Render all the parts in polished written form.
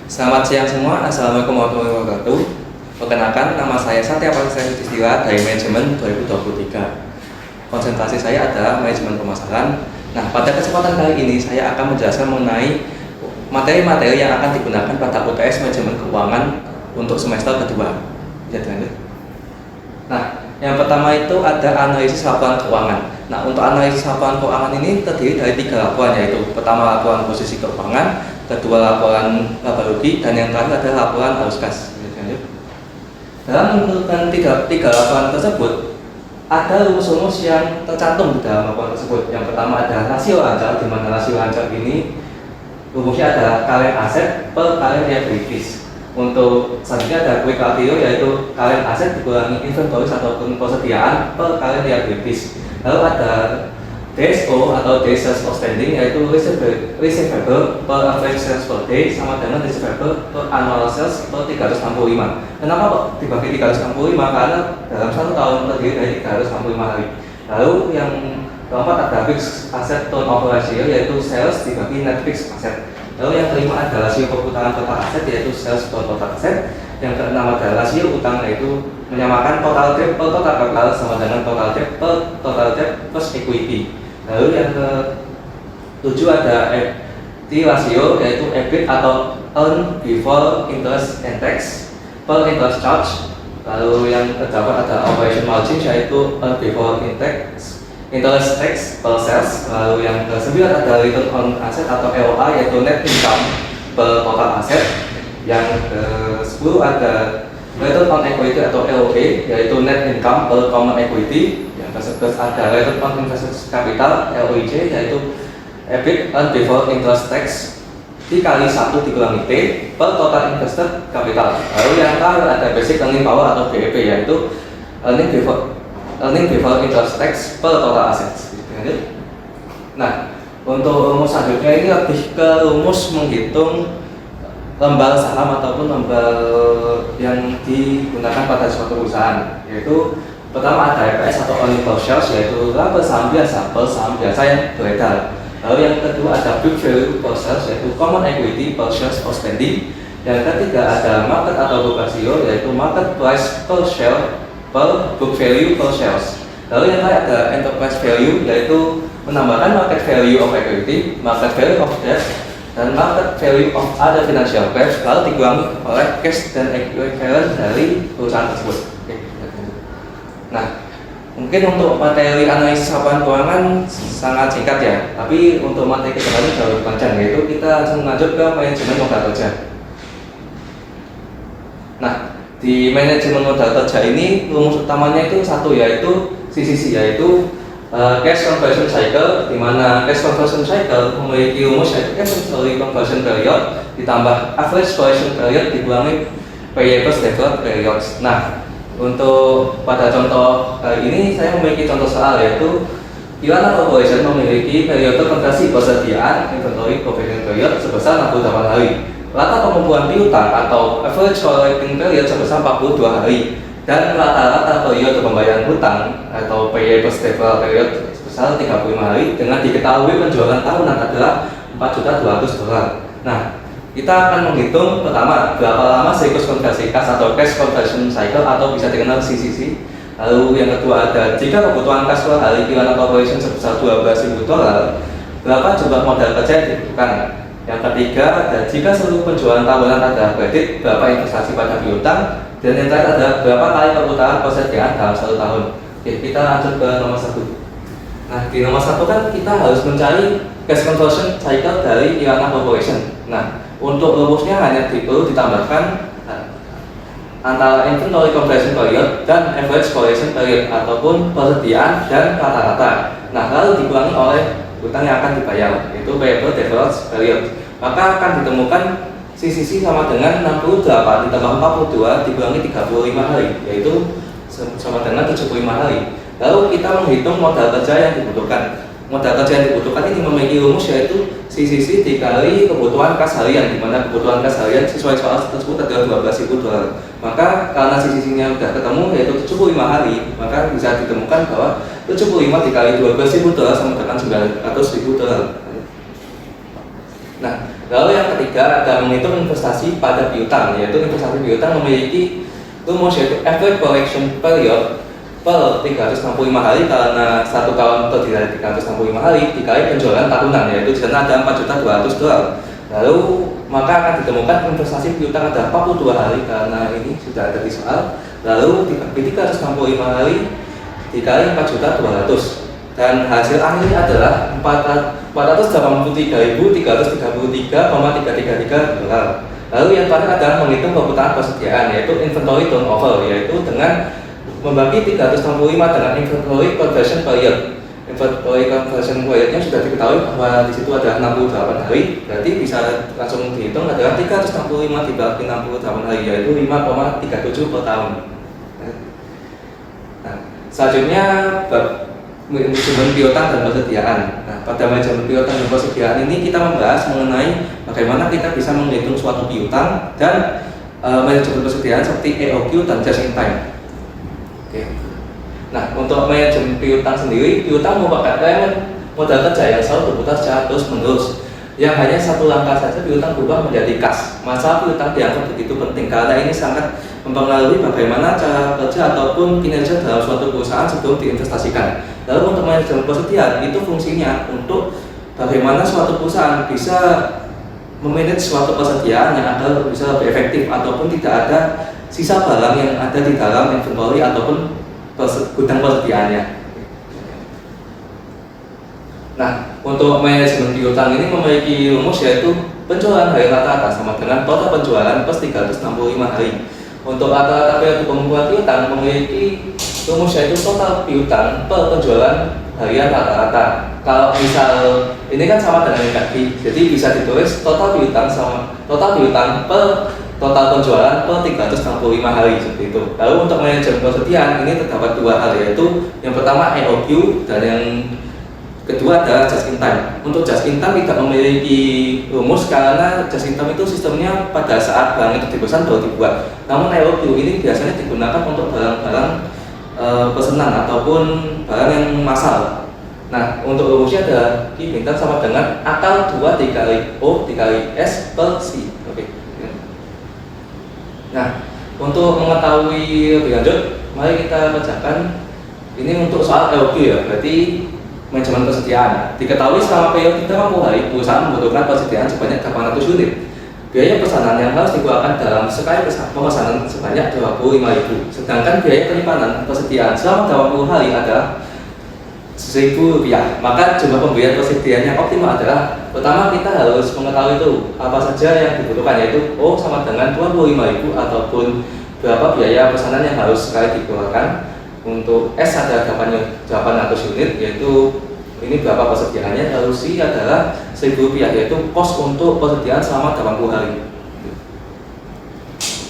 Selamat siang semua, Assalamualaikum warahmatullahi wabarakatuh. Perkenalkan, nama saya Satya Parsisaya Sutistira dari Manajemen 2023. Konsentrasi saya adalah manajemen pemasaran. Nah, pada kesempatan kali ini saya akan menjelaskan mengenai materi-materi yang akan digunakan pada UTS Manajemen Keuangan untuk semester kedua. Bisa dilanjut. Nah, yang pertama itu ada analisis laporan keuangan. Nah, untuk analisis laporan keuangan ini terdiri dari 3 laporan, yaitu pertama laporan posisi keuangan, kedua laporan laba rugi, dan yang terakhir adalah laporan arus kas. Dalam menentukan tiga laporan tersebut, ada rumus-rumus yang tercantum di dalam laporan tersebut. Yang pertama adalah rasio lancar, di mana rasio lancar ini rumusnya adalah kalian aset per kalian liabilities. Untuk selanjutnya ada quick ratio, yaitu kalian aset dikurangi inventories ataupun persediaan per kalian liabilities. Lalu ada DSO atau Days Sales Outstanding, yaitu receivable per average sales per day sama dengan receivable per annual sales per 365. Kenapa kok dibagi 365? Karena dalam satu tahun terdiri dari 365 hari. Lalu yang keempat ada fixed asset turnover ratio, yaitu sales dibagi net fixed asset. Lalu yang kelima ada rasio perputaran total aset, yaitu sales per total aset. Yang keenam ada rasio utang, yaitu menyamakan total debt per total capital sama dengan total debt per total debt plus equity. Lalu yang ke-7 ada equity ratio, yaitu EBIT atau earn before interest and tax per interest charge. Lalu yang ke-8 ada operation margin, yaitu earn before interest tax per sales. Lalu yang ke-9 ada return on asset atau ROA, yaitu net income per total aset. Yang ke-10 ada return on equity atau ROE, yaitu net income per common equity. Yang ke-11 ada return on invested capital ROIC, yaitu EBIT earned before interest tax dikali 1 dikurangi T per total invested capital. Lalu yang terakhir ada basic earning power atau BEP, yaitu earning before interest tax per total assets. Nah, untuk rumus selanjutnya ini lebih ke rumus menghitung lembar saham ataupun lembar yang digunakan pada suatu perusahaan, yaitu pertama ada EPS atau earning per shares, yaitu laba saham biasa per saham biasa yang beredar. Lalu yang kedua ada book value per shares, yaitu common equity per shares outstanding. Yang ketiga ada market atau book ratio, yaitu market price per share per book value per shares. Lalu yang terakhir ada enterprise value, yaitu menambahkan market value of equity, market value of debt, dan market value of other financial cash, lalu dikurangi oleh cash dan equivalent dari perusahaan tersebut. Nah, mungkin untuk materi analisis laporan keuangan sangat singkat ya, tapi untuk materi kedepannya jauh lebih panjang, yaitu kita langsung lanjut ke manajemen modal kerja. Nah, di manajemen modal kerja ini rumus utamanya itu satu, yaitu CCC, yaitu cash conversion cycle, di mana cash conversion cycle memiliki rumus yaitu cash conversion period ditambah average collection period dikurangi payables deferred period. Nah, untuk pada contoh kali ini saya memiliki contoh soal, yaitu Kirana Corporation memiliki periode konversi persediaan inventory provision period sebesar 68 hari. Rata pengumpulan piutang atau average collecting period sebesar 42 hari. Dan rata-rata periode pembayaran hutang atau payables deferred period sebesar 35 hari dengan diketahui penjualan tahunan adalah $4.200.000. Nah, kita akan menghitung pertama berapa lama siklus konversi kas atau cash conversion cycle atau bisa dikenal CCC. Lalu yang kedua ada jika kebutuhan kas per hari Kirana Corporation sebesar $12.000, berapa jumlah modal kerja yang dibutuhkan. Yang ketiga ada jika seluruh penjualan tahunan adalah kredit, berapa investasi pada piutang. Dan yang terakhir ada berapa kali perputaran persediaan dalam 1 tahun. Oke, kita lanjut ke nomor 1. Nah, di nomor 1 kan kita harus mencari cash conversion cycle dari Kirana Corporation. Nah, untuk rumusnya hanya perlu ditambahkan antara inventory conversion period dan average collection period ataupun persediaan dan rata-rata. Nah, lalu dikurangi oleh hutang yang akan dibayar, yaitu payable deferred period. Maka akan ditemukan CCC sama dengan 68 ditambah 42 dikurangi 35 hari, yaitu sama dengan 75 hari. Lalu kita menghitung modal kerja yang dibutuhkan. Modal kerja yang dibutuhkan ini memiliki rumus, yaitu CCC dikali kebutuhan kas harian, di mana kebutuhan kas harian sesuai soal tersebut adalah $12.000. Maka karena CCC-nya sudah ketemu, yaitu 75 hari, maka bisa ditemukan bahwa 75 dikali $12.000 sama dengan $900.000. Nah, Lalu yang ketiga ada menghitung investasi pada piutang, yaitu investasi piutang memiliki rumus yaitu average collection period per 365 hari karena 1 tahun terdiri dari 365 hari dikali penjualan tahunan, yaitu di sana ada 4.200.000 dolar. Lalu maka akan ditemukan investasi piutang ada 42 hari karena ini sudah ada di soal. Lalu dibagi 365 hari dikali 4.200.000 dan hasil akhirnya adalah 483.333,333 dolar. Lalu yang terakhir adalah menghitung perputaran persediaan, yaitu inventory turnover, yaitu dengan membagi 365 dengan inventory conversion period. Inventory conversion periodnya sudah diketahui bahwa di situ ada 68 hari, berarti bisa langsung dihitung adalah 365 dibagi 68 hari, yaitu 5,37 per tahun. Nah, selanjutnya bab manajemen piutang dan persediaan. Nah, pada manajemen piutang dan persediaan ini kita membahas mengenai bagaimana kita bisa menghitung suatu piutang dan manajemen persediaan seperti EOQ dan just in time. Oke. Nah, untuk manajemen piutang sendiri, piutang merupakan modal kerja yang selalu berputar secara terus-menerus. Yang hanya satu langkah saja piutang berubah menjadi kas. Masalah piutang dianggap begitu penting karena ini sangat mempengaruhi bagaimana cara kerja ataupun kinerja dalam suatu perusahaan sebelum diinvestasikan. Lalu untuk manajemen persediaan itu fungsinya untuk bagaimana suatu perusahaan bisa memanage suatu persediaan yang agar bisa lebih efektif ataupun tidak ada sisa barang yang ada di dalam inventory ataupun gudang persediaannya. Nah, untuk manajemen piutang ini memiliki rumus yaitu penjualan hari rata-rata sama dengan total penjualan plus 365 hari. Untuk rata-rata periode pengumpulan piutang memiliki rumus yaitu total piutang per penjualan harian rata-rata. Kalau misal ini kan sama dengan yang tadi, jadi bisa ditulis total piutang sama total piutang per total penjualan per 365 hari seperti itu. Lalu untuk manajemen persediaan ini terdapat dua hal, yaitu yang pertama EOQ dan yang kedua adalah just in time. Untuk just in time tidak memiliki rumus karena just in time itu sistemnya pada saat barang itu dipesan baru dibuat. Namun EOQ ini biasanya digunakan untuk barang-barang pesanan ataupun barang yang massal. Nah, untuk rumusnya ada Q bintang sama dengan akal 2 dikali O dikali S per C. Oke. Nah, untuk mengetahui lebih lanjut, mari kita kerjakan ini untuk soal EOQ ya. Berarti manajemen persediaan. Diketahui selama periode 30 hari perusahaan membutuhkan persediaan sebanyak 800 unit. Biaya pesanan yang harus dikeluarkan dalam sekali pemesanan sebanyak 25.000. Sedangkan biaya penyimpanan persediaan selama 20 hari adalah Rp1.000. Maka jumlah pembelian persediaan yang optimal adalah pertama kita harus mengetahui itu apa saja yang dibutuhkan, yaitu O sama dengan 25.000 ataupun berapa biaya pesanan yang harus sekali dikeluarkan. Untuk S ada 800 unit, yaitu ini berapa persediaannya. Lalu C adalah Rp1.000, yaitu kos untuk persediaan selama 80 hari.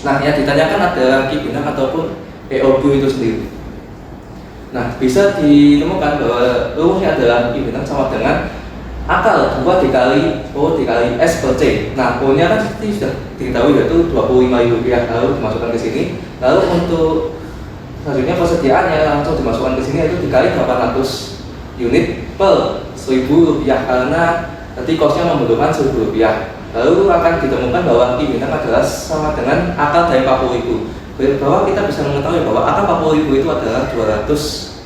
Nah, yang ditanyakan adalah Q bintang ataupun EOQ itu sendiri. Nah, bisa ditemukan bahwa rumusnya adalah Q bintang sama dengan akal 2 dikali O dikali S per C. Nah, O-nya kan sudah diketahui yaitu Rp25.000 lalu dimasukkan ke sini. Lalu untuk selanjutnya persediaannya langsung dimasukkan ke sini, yaitu dikali 800 unit per Rp1.000 karena nanti kosnya membutuhkan Rp1.000. Lalu akan ditemukan bahwa Q bintang adalah sama dengan akal dari 40.000. Bahwa kita bisa mengetahui bahwa akal 40.000 itu adalah 200.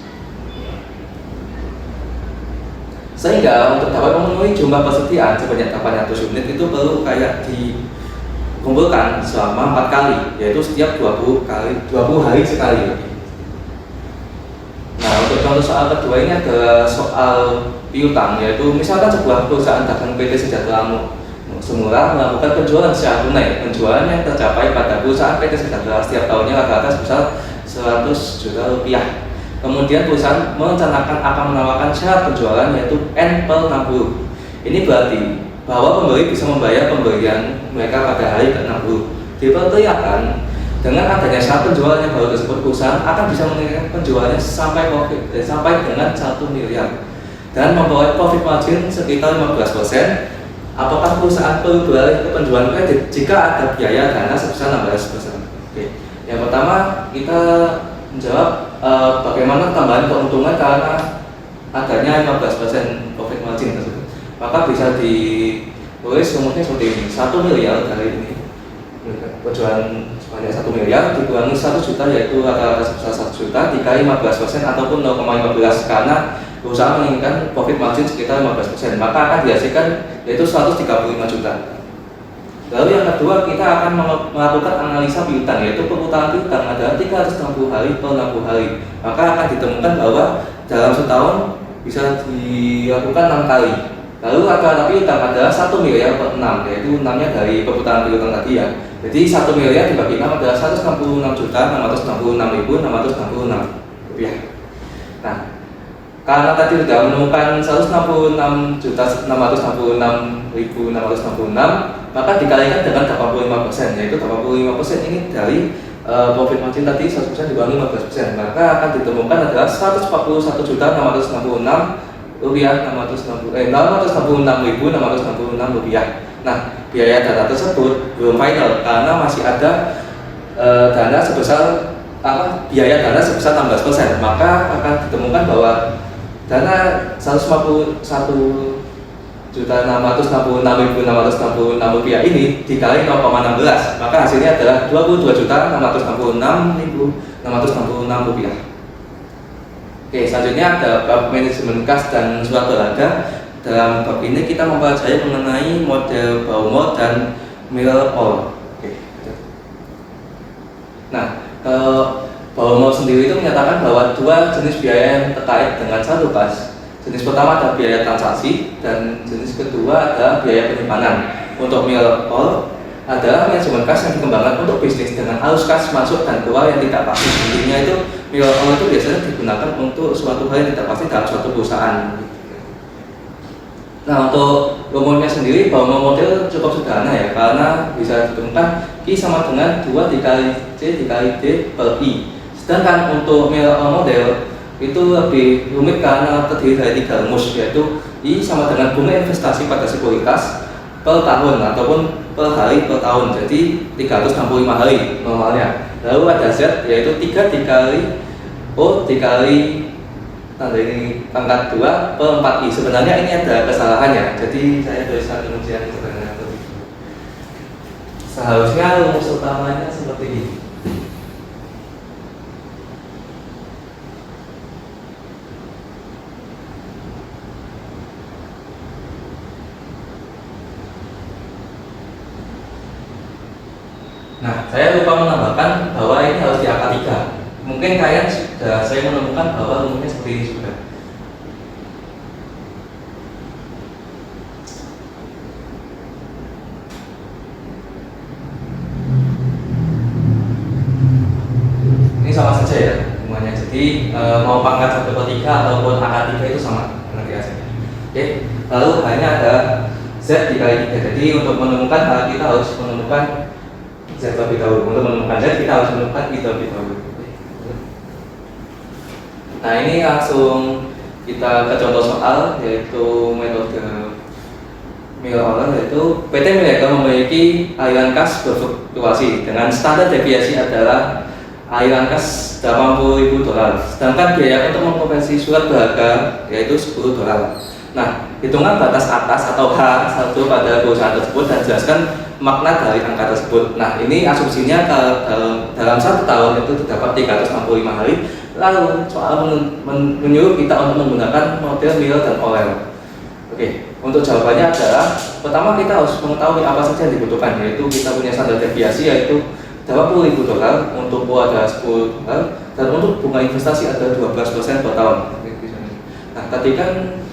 Sehingga untuk dapat memenuhi jumlah persediaan sebanyak 800 unit itu perlu kayak dikumpulkan selama 4 kali, yaitu setiap 20 hari sekali. Nah, untuk contoh soal kedua ini adalah soal piutang, yaitu misalkan sebuah perusahaan dagang PT Sejahtera Semula melakukan penjualan secara tunai. Penjualan yang tercapai pada perusahaan PT Sejahtera setiap tahunnya rata-rata sebesar Rp100 juta. Kemudian perusahaan merencanakan akan menawarkan syarat penjualan yaitu N per 60. Ini berarti bahwa pembeli bisa membayar pembelian mereka pada hari ke-60. Diperkirakan dengan adanya syarat penjualan yang baru tersebut, perusahaan akan bisa meningkatkan penjualannya sampai dengan 1 miliar dan memperoleh profit margin sekitar 15%. Apakah perusahaan perlu beralih ke penjualan kredit jika ada biaya dana sebesar 16%? Oke. Yang pertama kita menjawab bagaimana tambahan keuntungan karena adanya 15% profit margin tersebut. Maka bisa Tulis rumusnya seperti ini, 1 miliar dari ini penjualan sebanyak 1 miliar dikurangi 1 juta, yaitu rata-rata sebesar 1 juta dikali 15% ataupun 0,15, karena perusahaan menginginkan profit margin sekitar 15%, maka akan dihasilkan yaitu 135 juta. Lalu yang kedua, kita akan melakukan analisa piutang, yaitu perputaran piutang adalah 360 hari per 60 hari. Maka akan ditemukan bahwa dalam setahun bisa dilakukan 6 kali. Lalu rata-rata piutang adalah 1 miliar per 6, yaitu 6-nya dari perputaran piutang tadi ya. Jadi 1 miliar dibagi 6 adalah 166.666.666 rupiah. Nah, karena tadi sudah menemukan 166.666.666, maka dikalikan dengan 85%, yaitu 85% ini dari profit margin tadi 100% dikurangi 15%, maka akan ditemukan adalah 141.666 rupiah 666.666 rupiah. Nah, biaya dana tersebut belum final karena masih ada dana sebesar biaya dana sebesar 16%, maka akan ditemukan bahwa dana 151.666.666 rupiah ini dikali 0,16, maka hasilnya adalah 22.666.666 rupiah. Oke, selanjutnya ada bab manajemen kas dan surat berharga. Dalam bab ini kita mempelajari mengenai model Baumol dan Miller-Url. Nah, Baumol sendiri itu menyatakan bahwa dua jenis biaya yang terkait dengan satu kas. Jenis pertama adalah biaya transaksi dan jenis kedua adalah biaya penyimpanan. Untuk Miller-Url adalah manajemen kas yang dikembangkan untuk bisnis dengan arus kas masuk dan keluar yang tidak pasti. Intinya itu Miller-Url itu biasanya digunakan untuk suatu hal yang tidak pasti dalam suatu perusahaan. Nah, untuk rumusnya sendiri Baumol model cukup sederhana ya, karena bisa ditemukan I sama dengan 2 dikali C dikali D per I. Sedangkan untuk Miller-Url model itu lebih rumit karena terdiri dari 3 rumus, yaitu I sama dengan bunga investasi pada sekuritas per tahun ataupun per hari per tahun, jadi 365 hari normalnya. Lalu ada Z, yaitu 3 dikali O dikali tanda ini pangkat 2 per 4I. Sebenarnya ini ada kesalahannya, jadi saya tuliskan rumus yang sebenarnya seharusnya rumus utamanya seperti ini. Nah, saya lupa menambahkan bahwa ini harus di angka 3. Mungkin kalian sudah saya menemukan bahwa rumusnya seperti ini juga. Ini sama saja ya semuanya. Jadi mau pangkat 1/3 ataupun angka 3 itu sama nanti hasilnya. Oke, lalu hanya ada Z dikali 3. Jadi untuk menemukan hal kita harus menemukan Z terlebih dahulu. Untuk menemukan Z kita harus menemukan I terlebih dahulu. Nah, ini langsung kita ke contoh soal, yaitu metode Miller-Url, yaitu PT Miracle memiliki aliran kas berfluktuasi dengan standar deviasi adalah aliran kas $80.000, sedangkan biaya untuk mengkonversi surat berharga yaitu $10. Nah, hitungan batas atas atau H1 pada perusahaan tersebut dan jelaskan makna dari angka tersebut. Nah, ini asumsinya dalam 1 tahun itu terdapat 365 hari. Lalu soal menyuruh kita untuk menggunakan model Miller dan Url. Oke, untuk jawabannya adalah pertama kita harus mengetahui apa saja yang dibutuhkan, yaitu kita punya standar deviasi yaitu $80.000, untuk O ada $10, dan untuk bunga investasi ada 12% per tahun. Nah, tadi kan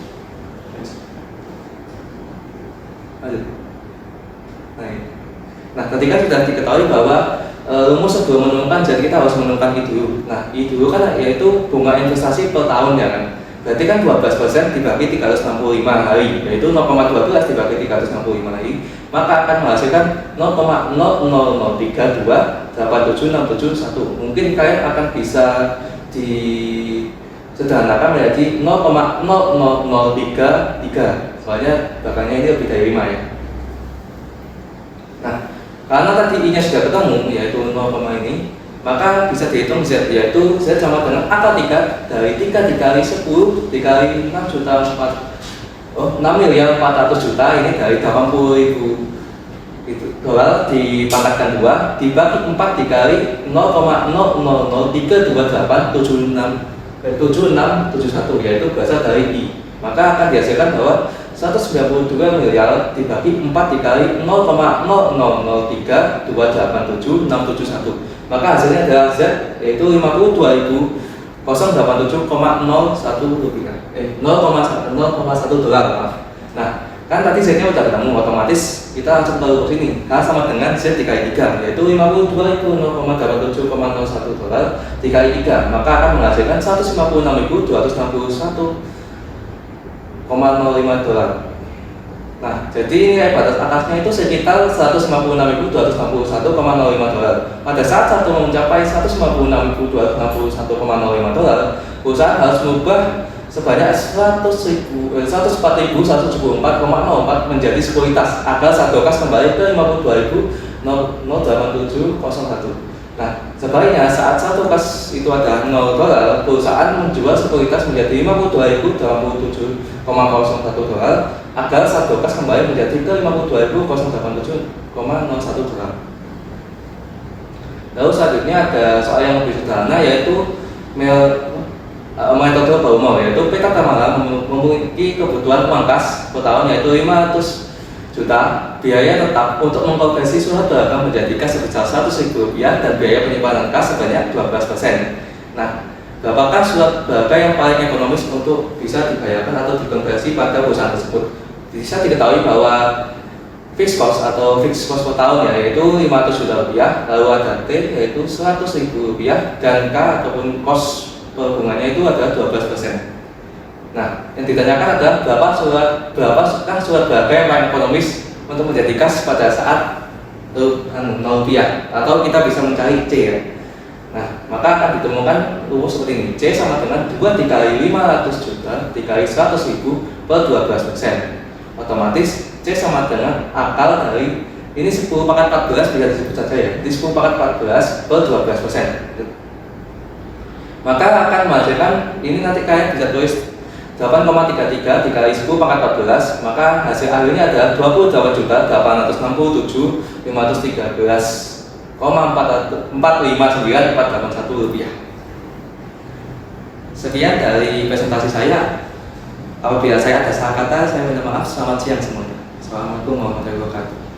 tadi kan sudah diketahui bahwa rumus sebelum menemukan Z kita harus menemukan I dulu. Nah, I dulu kan yaitu bunga investasi per tahun ya kan. Berarti kan 12% dibagi 365 hari, yaitu 0,12 dibagi 365 hari, maka akan menghasilkan 0,003287671. Mungkin kalian akan bisa disederhanakan menjadi 0,00033. Soalnya belakangnya ini lebih dari 5 ya. Nah, karena tadi I-nya sudah ketemu, yaitu 0, ini, maka bisa dihitung Z, yaitu Z sama dengan angka 3 dari 3 dikali 10 dikali 6 juta 4. 6.400.000 ini dari 80.000 itu dolar dipangkatkan 2 dibagi 4 dikali 0,0003287671 yaitu berasal dari I, maka akan dihasilkan bahwa 192 miliar dibagi 4 dikali 0,0003287671, maka hasilnya adalah Z, yaitu 52.087,01 rupiah 0,1 dolar, maaf. Nah, kan tadi Z-nya udah ketemu, otomatis kita langsung tahu ke sini. H sama dengan Z dikali 3, yaitu 52.087,01 dolar dikali 3, maka akan menghasilkan 156.261,05 dolar. Nah, jadi nilai batas atasnya itu sekitar 156.261,05 dolar. Pada saat satu mencapai 156.261,05 dolar, perusahaan harus mengubah sebanyak 104.174,04 menjadi sekuritas agar saldo kas kembali ke 52.087,01. Nah, sebaliknya saat saldo kas itu ada 0 dolar, perusahaan menjual sekuritas menjadi 52.087,01 dolar agar saldo kas kembali menjadi ke 52.087,01 dolar. Lalu selanjutnya ada soal yang lebih sederhana, yaitu metode Baumol, yaitu PT Tamara memiliki kebutuhan uang kas per tahun yaitu 500 juta, biaya tetap untuk mengkonversi surat berharga menjadi kas sebesar 100.000 rupiah dan biaya penyimpanan kas sebanyak 12%. Nah, berapakah surat berharga yang paling ekonomis untuk bisa dibayarkan atau dikonversi pada perusahaan tersebut? Bisa diketahui bahwa fixed cost atau fixed cost per tahun yaitu 500 juta rupiah, lalu ada T yaitu 100.000 rupiah, dan K ataupun cost perhubungannya itu adalah 12%. Nah, yang ditanyakan adalah berapakah surat berharga yang paling ekonomis untuk menjadi kas pada saat 0 rupiah, atau kita bisa mencari C ya. Nah, maka akan ditemukan rumus seperti ini. C sama dengan 2 dikali 500 juta dikali 100.000 per 12%. Otomatis C sama dengan akal dari ini 10 pangkat 14 bisa disebut saja ya. Di 10 pangkat 14 per 12%. Maka akan menghasilkan, ini nanti kalian bisa tulis 8,33 dikali 10 pangkat 14, maka hasil akhirnya adalah 28.867.513,459,481 rupiah. Sekian dari presentasi saya. Apabila saya ada salah kata, saya minta maaf. Selamat siang semuanya. Assalamualaikum warahmatullahi wabarakatuh.